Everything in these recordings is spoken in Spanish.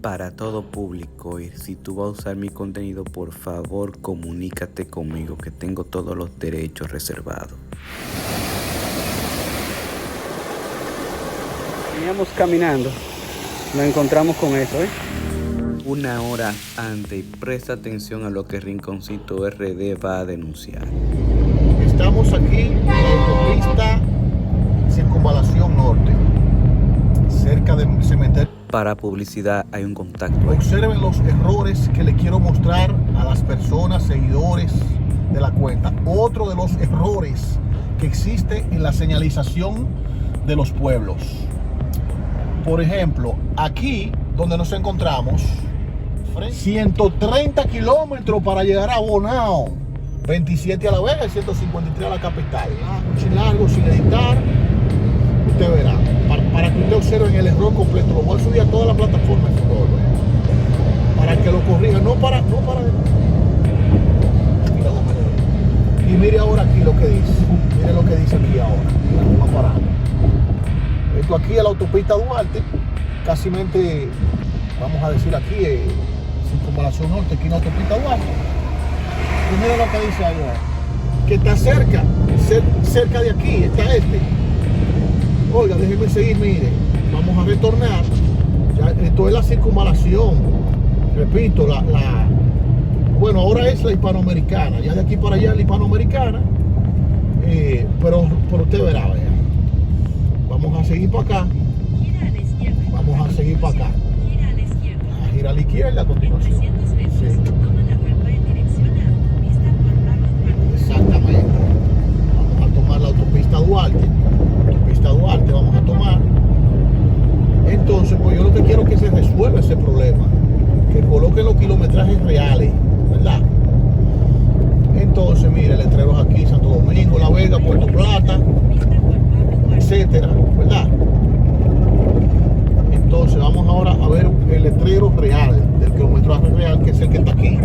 Para todo público, y si tú vas a usar mi contenido, por favor comunícate conmigo, que tengo todos los derechos reservados. Veníamos caminando, nos encontramos con eso, Una hora antes, y presta atención a lo que Rinconcito RD va a denunciar. Estamos aquí en la autopista Circunvalación Norte, cerca del cementerio. Para publicidad hay un contacto. Observen los errores que le quiero mostrar a las personas, seguidores de la cuenta. Otro de los errores que existe en la señalización de los pueblos. Por ejemplo, aquí donde nos encontramos, 130 kilómetros para llegar a Bonao, 27 a La Vega y 153 a la capital. Sin largo, sin editar, usted verá. Para que usted observe el error completo. Lo voy a subir a toda la plataforma de fútbol, para que lo corrija. No para. Mira, y mire ahora aquí lo que dice. Mire lo que dice aquí ahora. Mira, vamos a parar. Esto aquí es la autopista Duarte. Casi mente, vamos a decir aquí, Circunvalación Norte, aquí en la autopista Duarte. Y mire lo que dice ahí, que está cerca de aquí, está Oiga, déjeme seguir, mire, vamos a retornar. Ya, esto es la circunvalación. Repito, bueno, ahora es la hispanoamericana. Ya de aquí para allá es la hispanoamericana. Pero usted verá, vea. Vamos a seguir para acá. Vamos a seguir para acá. Gira a la izquierda a continuación. Sí. Exactamente. Vamos a tomar la autopista Duarte. Duarte vamos a tomar. Entonces, pues yo lo que quiero es que se resuelva ese problema, que coloquen los kilometrajes reales, ¿verdad? Entonces, mire, letreros aquí, Santo Domingo, La Vega, Puerto Plata, etcétera, ¿verdad? Entonces vamos ahora a ver el letrero real, del kilometraje real, que es el que está aquí,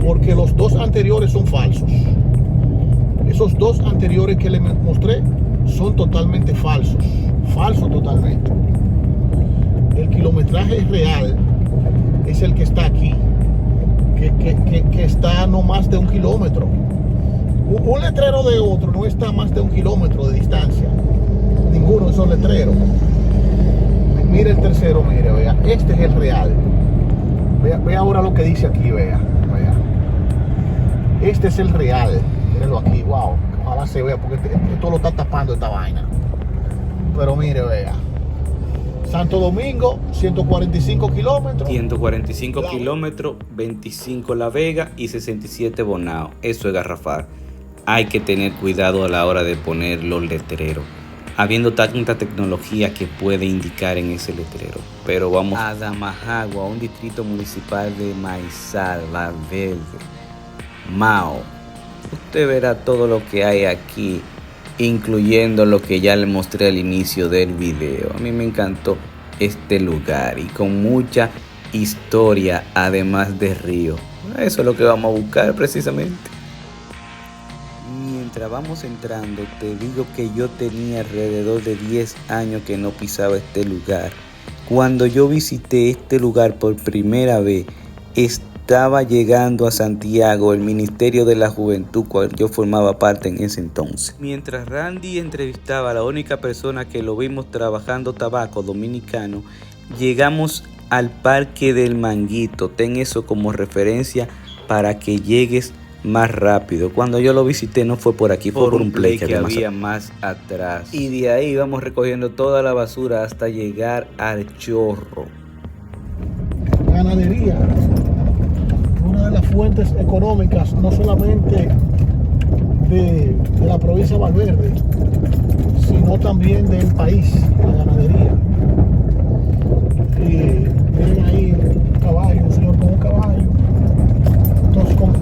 porque los dos anteriores son falsos. Esos dos anteriores que les mostré son totalmente falsos. Falso totalmente. El kilometraje real es el que está aquí. Que está no más de 1 kilómetro. Un letrero de otro no está a más de 1 kilómetro de distancia. Ninguno de esos letreros. Mire el tercero, mire, vea. Este es el real. Vea ahora lo que dice aquí, vea. Este es el real. Mírenlo aquí, wow, ojalá se vea, porque esto lo está tapando esta vaina. Pero mire, vea. Santo Domingo, 145 kilómetros. 145 kilómetros, 25 La Vega y 67 Bonao. Eso es garrafal. Hay que tener cuidado a la hora de poner los letreros, habiendo tanta tecnología que puede indicar en ese letrero. Pero vamos a Damajagua, un distrito municipal de Maizal, La Verde, Mao. Usted verá todo lo que hay aquí, incluyendo lo que ya le mostré al inicio del video. A mí me encantó este lugar y con mucha historia, además de río. Eso es lo que vamos a buscar precisamente. Mientras vamos entrando, te digo que yo tenía alrededor de 10 años que no pisaba este lugar. Cuando yo visité este lugar por primera vez, estaba llegando a Santiago el Ministerio de la Juventud, cual yo formaba parte en ese entonces. Mientras Randy entrevistaba a la única persona que lo vimos trabajando tabaco dominicano, llegamos al Parque del Manguito. Ten eso como referencia para que llegues más rápido. Cuando yo lo visité no fue por aquí, fue por un play que había más atrás. Y de ahí vamos recogiendo toda la basura hasta llegar al Chorro. Ganadería, una de las fuentes económicas, no solamente de la provincia de Valverde, sino también del país, la ganadería. Y miren ahí un caballo, un señor con un caballo.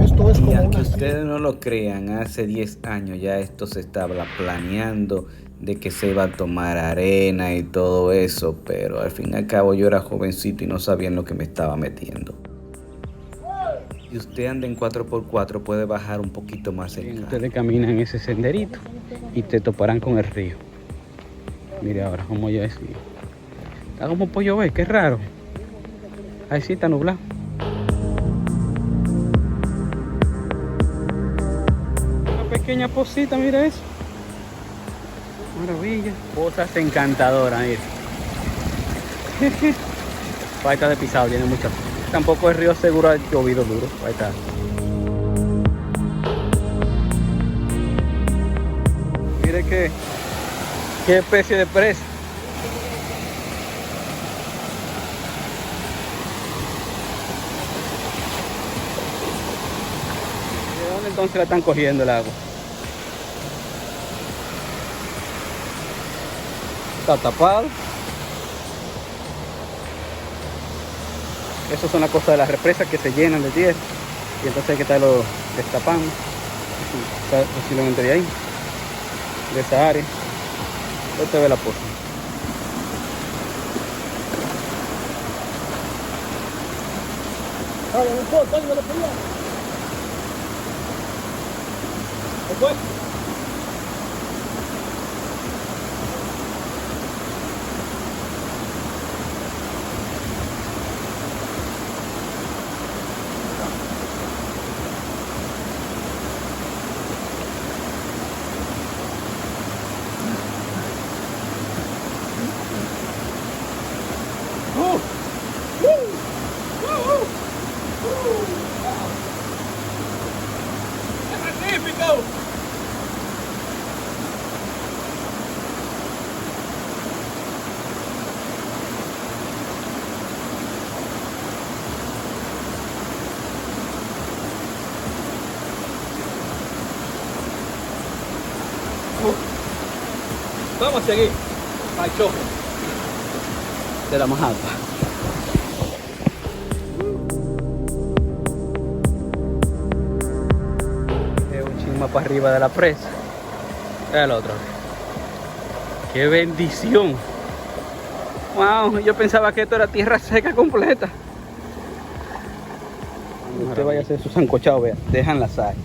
Esto es como aunque ustedes no lo crean, hace 10 años ya esto se estaba planeando de que se iba a tomar arena y todo eso, pero al fin y al cabo yo era jovencito y no sabía en lo que me estaba metiendo. Si usted anda en 4x4 puede bajar un poquito más el carro. Ustedes caminan en ese senderito y te toparán con el río. Mire ahora como yo decía. Está como por llover, qué raro. Ahí sí está nublado. Una pequeña posita, mira eso. Maravilla. Cosas encantadoras, mira. Falta de pisado, tiene mucha. Tampoco el río seguro ha llovido duro. Ahí está. Mire qué especie de presa. ¿De dónde entonces la están cogiendo el agua? Está tapado. Esas son las cosas de las represas que se llenan de tierra y entonces hay que estarlo destapando. Está posiblemente de ahí, de esa área. Usted ve la poza. Vamos a seguir al choque de la más alta. Es un chisme para arriba de la presa. El otro. ¡Qué bendición! ¡Wow! Yo pensaba que esto era tierra seca completa. Cuando usted vaya a hacer su sancochado, vea, dejan la sal.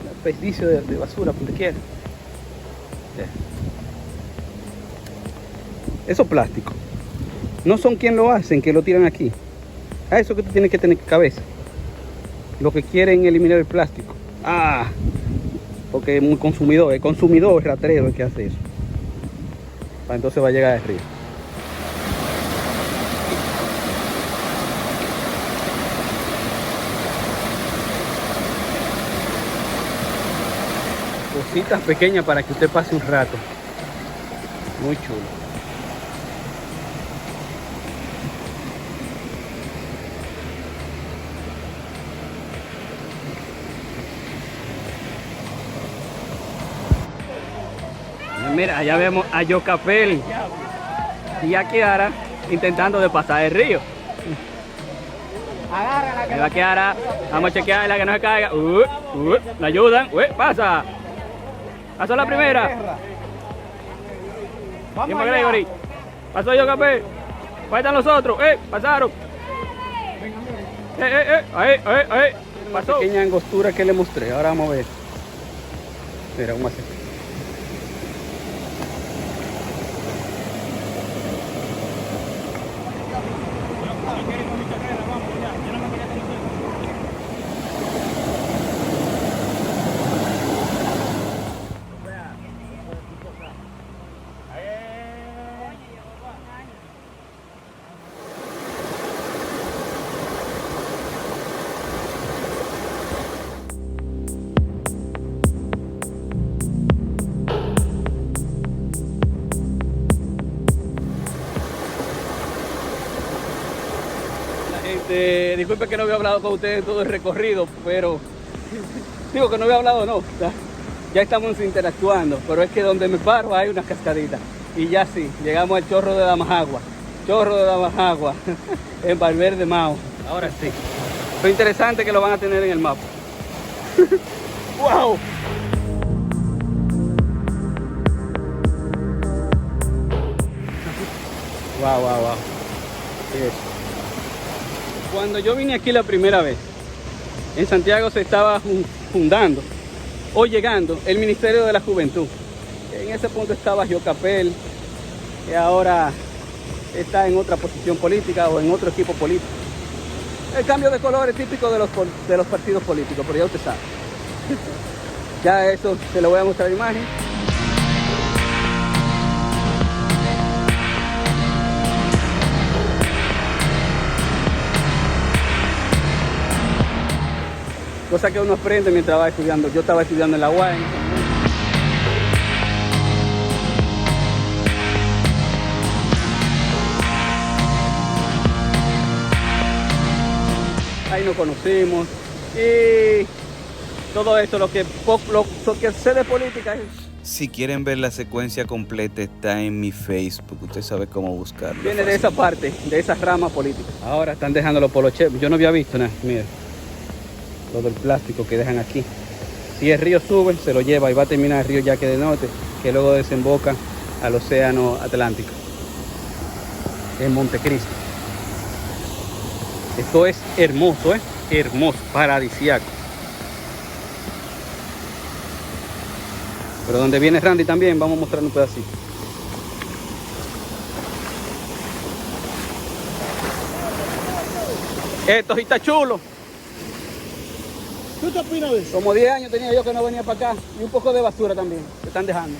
Un desperdicio de basura, donde quiera. Esos plásticos no son quien lo hacen, que lo tiran aquí. A eso que tú tienes que tener cabeza. Lo que quieren eliminar el plástico. Porque es muy consumidor. El consumidor es rastrero el que hace eso. Para entonces va a llegar al río. Cositas pequeñas para que usted pase un rato. Muy chulo. Mira, allá vemos a Yocapel y a Kiara intentando de pasar el río. Mira a Kiara, vamos a chequearla que no se caiga. Me ayudan, pasa. Pasó la primera. Vamos Gregory. Pasó Yocapel. Ahí están los otros. Pasaron. Ahí. Pasó. La pequeña angostura que le mostré. Ahora vamos a ver. Mira, vamos a hacer. Disculpe que no había hablado con ustedes en todo el recorrido, pero digo que no había hablado, no, ya estamos interactuando, pero es que donde me paro hay unas cascaditas y ya sí, llegamos al Chorro de Damajagua, en Valverde Mao. Ahora sí, lo interesante que lo van a tener en el mapa. ¡Wow! Wow. Sí. Cuando yo vine aquí la primera vez, en Santiago se estaba fundando o llegando el Ministerio de la Juventud. En ese punto estaba Gio Capel, que ahora está en otra posición política o en otro equipo político. El cambio de color es típico de los partidos políticos, pero ya usted sabe. Ya eso se lo voy a mostrar en imagen. Cosa que uno aprende mientras va estudiando. Yo estaba estudiando en la UAE. Ahí nos conocimos y todo esto, lo que sé de política es... Si quieren ver la secuencia completa está en mi Facebook, usted sabe cómo buscarlo. Viene de esa parte, de esa rama política. Ahora están dejando los poloches, yo no había visto nada, mira, todo el plástico que dejan aquí. Si el río sube, se lo lleva y va a terminar el río Yaque del Norte, que luego desemboca al océano Atlántico, en Montecristo. Esto es hermoso, hermoso, paradisíaco. Pero donde viene Randy también, vamos a mostrar un pedacito. Esto sí está chulo. ¿Tú qué opinas de eso? Como 10 años tenía yo que no venía para acá. Y un poco de basura también, que están dejando.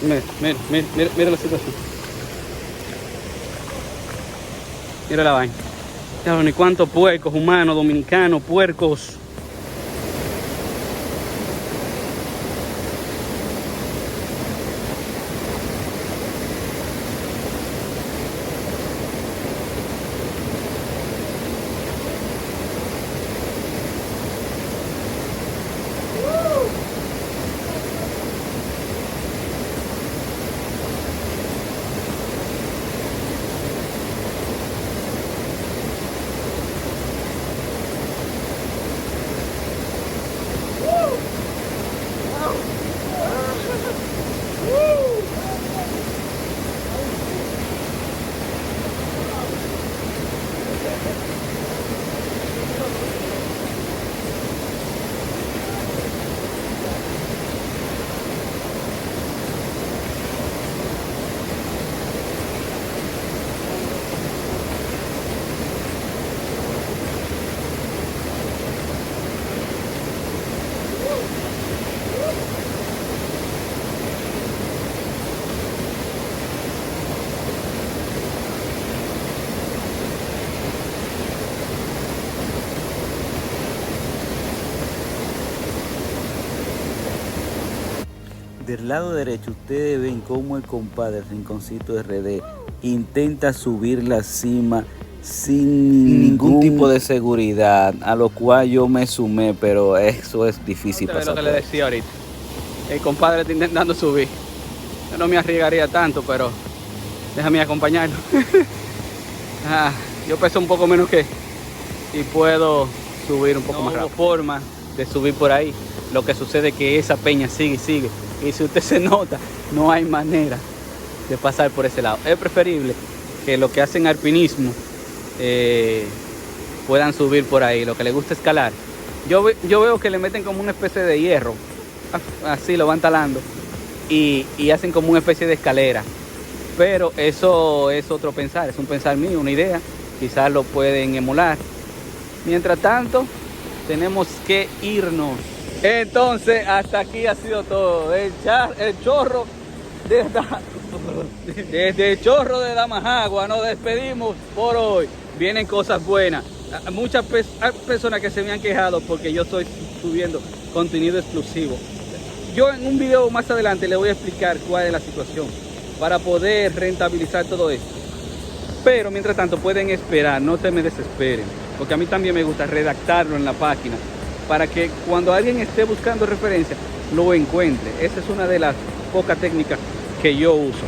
Mira la situación. Mira la vaina. Claro, ni cuántos puercos, humanos, dominicanos, puercos. Del lado derecho ustedes ven cómo el compadre Rinconcito RD intenta subir la cima sin ningún tipo de seguridad, a lo cual yo me sumé, pero eso es difícil pasar. Es lo que le decía ahorita. El compadre está intentando subir. Yo no me arriesgaría tanto, pero déjame acompañarlo. Yo peso un poco menos que él y puedo subir un poco más rápido. No hubo forma de subir por ahí. Lo que sucede es que esa peña sigue y sigue. Y si usted se nota, no hay manera de pasar por ese lado. Es preferible que los que hacen alpinismo puedan subir por ahí. Lo que les gusta escalar. Yo veo que le meten como una especie de hierro. Así lo van talando. Y hacen como una especie de escalera. Pero eso es otro pensar. Es un pensar mío, una idea. Quizás lo pueden emular. Mientras tanto, tenemos que irnos. Entonces, hasta aquí ha sido todo. El chorro desde el chorro de Damajagua nos despedimos por hoy. Vienen cosas buenas. Muchas personas que se me han quejado porque yo estoy subiendo contenido exclusivo. Yo en un video más adelante les voy a explicar cuál es la situación para poder rentabilizar todo esto. Pero mientras tanto pueden esperar, no se me desesperen, porque a mí también me gusta redactarlo en la página para que cuando alguien esté buscando referencia lo encuentre. Esa es una de las pocas técnicas que yo uso.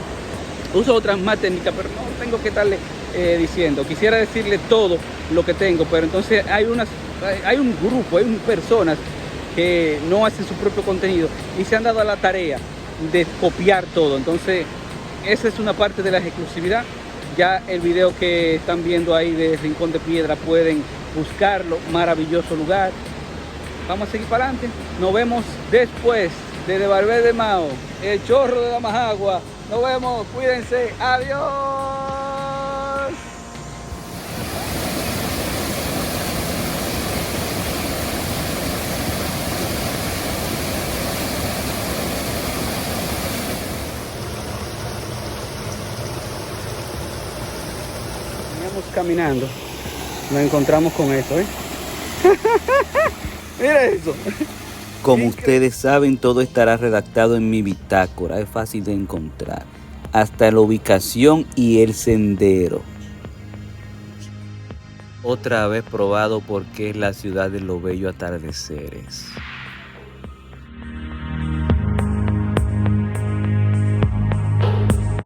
Uso otras más técnicas, pero no tengo que estarle diciendo. Quisiera decirle todo lo que tengo, pero entonces hay un grupo, hay personas que no hacen su propio contenido y se han dado a la tarea de copiar todo. Entonces esa es una parte de la exclusividad. Ya el video que están viendo ahí de Rincón de Piedra pueden buscarlo, maravilloso lugar. Vamos a seguir para adelante. Nos vemos después de Valverde de Mao, el Chorro de la Majagua. Nos vemos, cuídense, adiós. Veníamos caminando, nos encontramos con eso, Mira eso. Como ustedes saben, todo estará redactado en mi bitácora, es fácil de encontrar, hasta la ubicación y el sendero. Otra vez probado porque es la ciudad de los bellos atardeceres.